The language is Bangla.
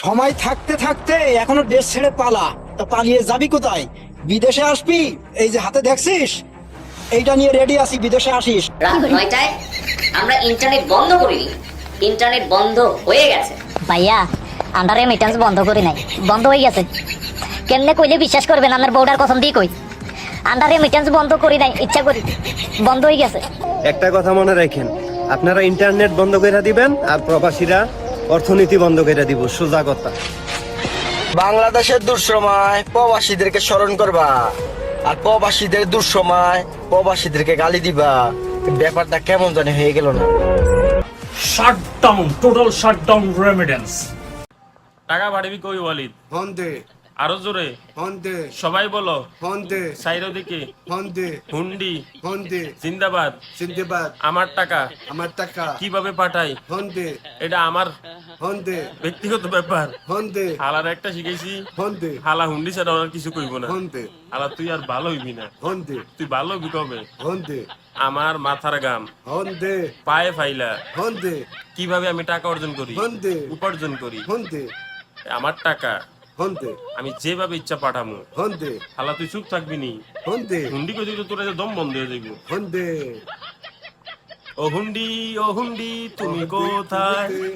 সময় থাকতে থাকতে এখনো দেশ ছেড়ে পালা। তা পালিয়ে যাবি কোথায়? বিদেশে আসবি? এই যে হাতে দেখছিস, এইটা নিয়ে রেডি আছি, বিদেশে আসিস। রাত 9টায় আমরা ইন্টারনেট বন্ধ করিনি, ইন্টারনেট বন্ধ হয়ে গেছে। ভাইয়া আন্ডার রেমিটেন্স বন্ধ করি নাই, বন্ধ হয়ে গেছে। কেমনে কইলে বিশ্বাস করবেন? আমার বউডার কসম দিয়ে কই, আন্ডার রেমিটেন্স বন্ধ করি নাই, ইচ্ছা করি বন্ধ হয়ে গেছে। একটা কথা মনে রাখেন, আপনারা ইন্টারনেট বন্ধ করে দিবেন আর প্রবাসীরা অর্থনীতি বন্ধ করে দিব, সোজা কথা। বাংলাদেশের দুঃসময় প্রবাসীদেরকে স্মরণ করবা, আর প্রবাসীদের দুঃসময় প্রবাসীদেরকে গালি দিবা। ব্যাপারটা কেমন জানি হয়ে গেল না? Shutdown, total shutdown remittance. টাকা পাঠাবি কই ওয়ালিদ? ফোন দে, আরো জোরে ফোন দে, সবাই বলো। ফোন দে, সাইরো দিকে ফোন দে, হুন্ডি ফোন দে, জিন্দাবাদ। জিন্দাবাদ। আমার টাকা আমার টাকা কিভাবে পাঠাই ফোন দে, এটা আমার ফোন দে, ব্যক্তিগত ব্যাপার। ফোন দে, হালার একটা শিখেছি, ফোন দে, হালা হুন্ডি ছাড়া আর কিছু কইব না। ফোন দে, হালা তুই আর ভালো হইবি না, ফোন দে, তুই ভালো হইবি কবে? ফোন দে, আমার মাথার গাম ফোন দে, পায়ে ফাইলা ফোন দে, কিভাবে আমি টাকা অর্জন করি, ফোন দে, উপার্জন করি। ফোন দে, আমার টাকা ফোন দে, আমি যেভাবে ইচ্ছা পাঠামু। ফোন দে, হালা তুই চুপ থাকবি নি, ফোন দে, হুন্ডি কই দিলে তোর দম বন্ধ হয়ে যাইব। ফোন দে। ও হুন্ডি, ও হুন্ডি তুমি কোথায়? ফোন দে।